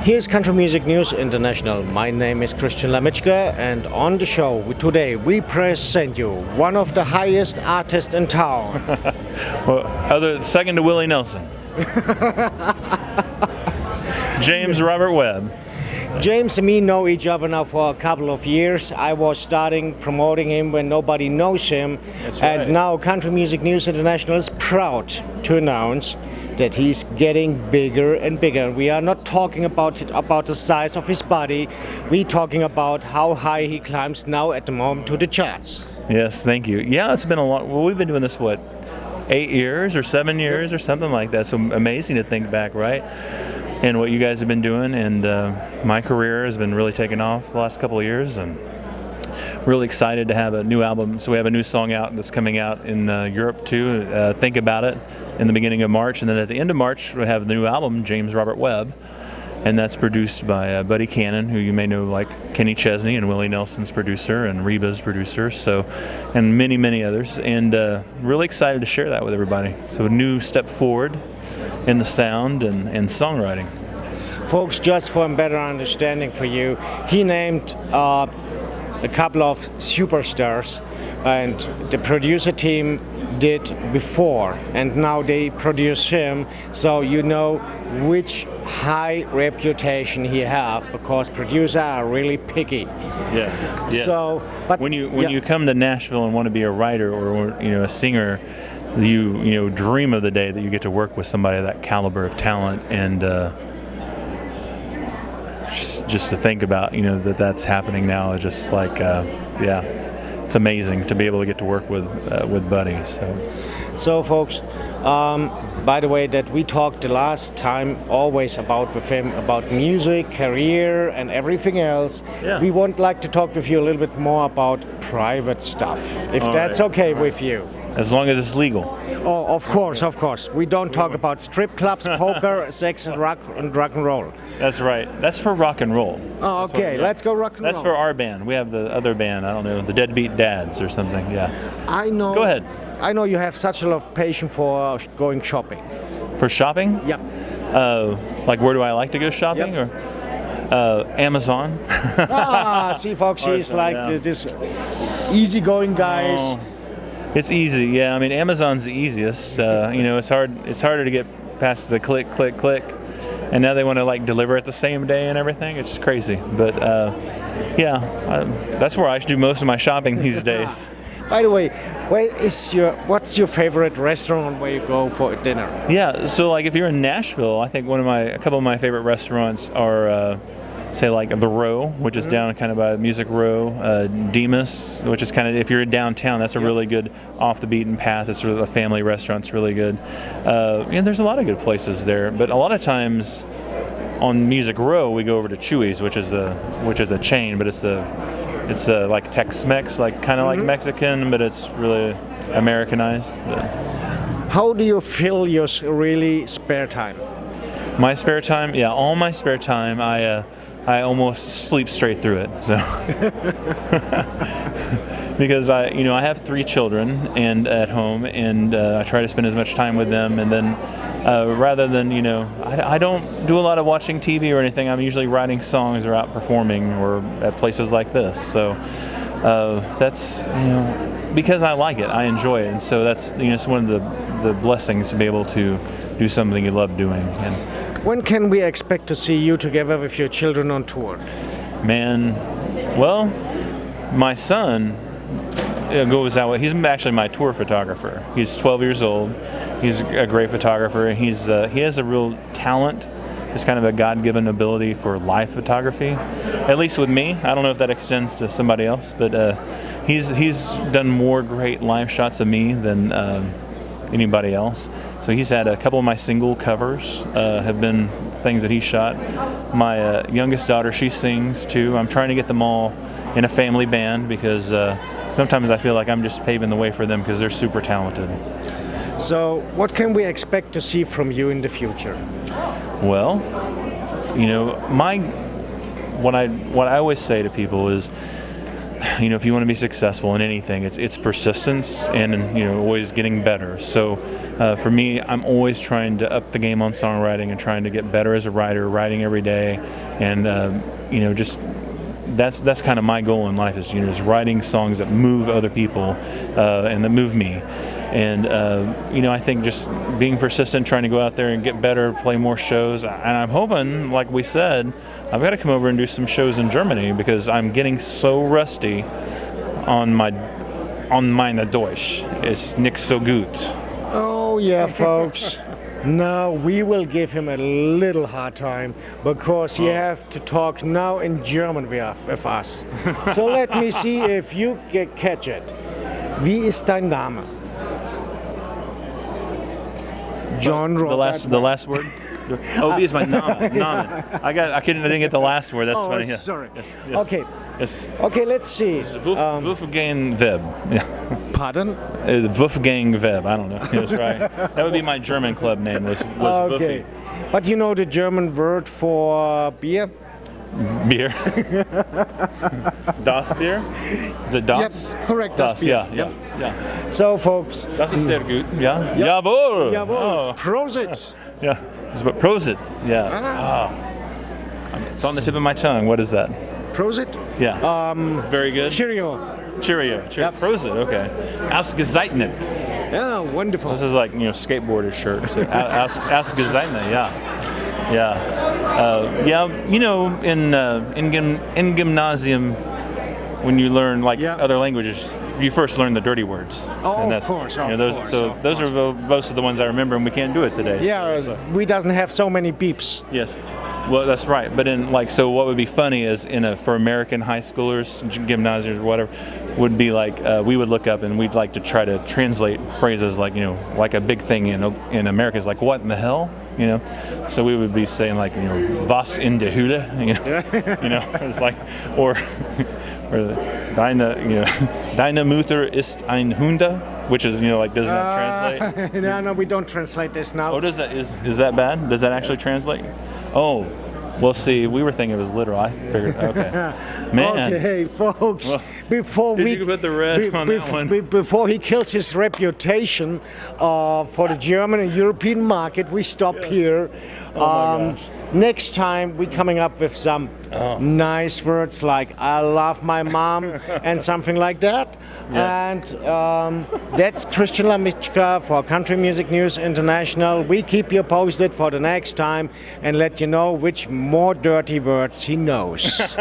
Here's Country Music News International. My name is Lamitschka, and on the show today we present you one of the highest artists in town. Well, second to Willie Nelson. James Robert Webb. James and me know each other now for a couple of years. I was starting promoting him when nobody knows him. That's and right. Now Country Music News International is proud to announce that he's getting bigger and bigger. We are not talking about the size of his body. We're talking about how high he climbs now at the moment to the charts. Yes, thank you. Yeah, it's been a long. Well, we've been doing this 8 years or 7 years or something like that. So amazing to think back, right? And what you guys have been doing, and my career has been really taking off the last couple of years, and really excited to have a new album. So we have a new song out that's coming out in Europe too. Think About It in the beginning of March, and then at the end of March we have the new album, James Robert Webb, and that's produced by Buddy Cannon, who you may know like Kenny Chesney and Willie Nelson's producer and Reba's producer. So, and many others, and really excited to share that with everybody. So a new step forward in the sound and songwriting. Folks, just for a better understanding for you, he named a couple of superstars, and the producer team did before, and now they produce him, so you know which high reputation he have, because producers are really picky. Yes. So, but when you come to Nashville and want to be a writer or a singer, you dream of the day that you get to work with somebody of that caliber of talent, and just to think about that's happening now is just like it's amazing to be able to get to work with Buddy. So folks, by the way, that we talked the last time always with him about music, career, and everything else. Yeah. We would like to talk with you a little bit more about private stuff, if that's okay with you. As long as it's legal. Oh, of course. We don't talk about strip clubs, poker, sex, and rock and roll. That's right. That's for rock and roll. Oh, okay. Let's go rock and roll. That's for our band. We have the other band. I don't know, the Deadbeat Dads or something. Yeah. I know. Go ahead. I know you have such a lot of passion for going shopping. For shopping? Yep. Like where do I like to go shopping? Yep. Or Amazon. See, folks, he's like this easygoing guys. Oh. It's easy, yeah. I mean, Amazon's the easiest. It's hard. It's harder to get past the click, and now they want to like deliver it the same day and everything. It's just crazy. But that's where I do most of my shopping these days. By the way, what's your favorite restaurant where you go for dinner? Yeah. So like if you're in Nashville, I think a couple of my favorite restaurants are. Say like the Row, which is down kind of by Music Row, Demas, which is kind of if you're downtown, that's a really good off the beaten path. It's sort of a family restaurant. It's really good. There's a lot of good places there, but a lot of times on Music Row we go over to Chewy's, which is a chain, but it's like Tex-Mex, like kind of like Mexican, but it's really Americanized. How do you fill your really spare time? My spare time, all my spare time, I almost sleep straight through it. So because I have 3 children and at home, and I try to spend as much time with them, and then rather than I don't do a lot of watching TV or anything. I'm usually writing songs or out performing or at places like this. So that's because I like it, I enjoy it, and so that's it's one of the blessings to be able to do something you love doing. And when can we expect to see you together with your children on tour? Man, well, my son goes that way. He's actually my tour photographer. He's 12 years old. He's a great photographer. He has a real talent. It's kind of a God-given ability for live photography, at least with me. I don't know if that extends to somebody else, but he's done more great live shots of me than anybody else. So he's had a couple of my single covers have been things that he shot. My youngest daughter, she sings too. I'm trying to get them all in a family band because sometimes I feel like I'm just paving the way for them because they're super talented. So what can we expect to see from you in the future? Well, what I always say to people is if you want to be successful in anything, it's persistence and always getting better. So for me, I'm always trying to up the game on songwriting and trying to get better as a writer, writing every day, and just that's kind of my goal in life is is writing songs that move other people and that move me. And I think just being persistent, trying to go out there and get better, play more shows, and I'm hoping, like we said, I've got to come over and do some shows in Germany because I'm getting so rusty on meine Deutsch. It's nicht so gut. Oh yeah, folks. Now we will give him a little hard time because he have to talk now in German with us. So let me see if you catch it. Wie ist dein Name? John Robert. The last word. Oh, wie ist mein Name? Name. I didn't get the last word. That's funny. Yeah. Sorry. Yes. Okay. Yes. Okay, let's see. Wolfgang Webb. Yeah. Pardon? Wolfgang Webb. I don't know. That's right. That would be my German club name. Was Okay. Wuffy. But you know the German word for beer? Beer. Das Bier? Is it das? Yep, correct. Das, Bier. yeah. So, folks. Das ist sehr gut. Ja. Jawohl. Jawohl. Oh. Prosit. Yeah. It's about Prosit. Yeah. Ah. It's on the tip of my tongue. What is that? Prosit? Yeah. Very good. Cheerio. Cheerio. Yep. Prosit. Okay. Ausgezeichnet. Yeah, wonderful. This is like skateboarder shirt. So, Ausgezeichnet. Yeah. In gymnasium, when you learn other languages, you first learn the dirty words. Oh, and of course. Those are most of the ones I remember, and we can't do it today. Yeah, we doesn't have so many beeps. Yes. Well, that's right. But what would be funny is for American high schoolers, gymnasiums or whatever, would be we would look up and we'd like to try to translate phrases like a big thing in America is like what in the hell, So we would be saying was in der Höhle, it's like or deine Mutter ist ein Hunde, which is does not translate. No, we don't translate this now. Oh, is that bad? Does that actually translate? Oh, well, see, we were thinking it was literal. I figured, okay, man. Okay, folks. Well, before you put the red on that one? Before he kills his reputation for the German and European market, we stop here. Oh my gosh. Next time we're coming up with some nice words like "I love my mom" and something like that. Yes. And that's Christian Lamitschka for Country Music News International. We keep you posted for the next time and let you know which more dirty words he knows.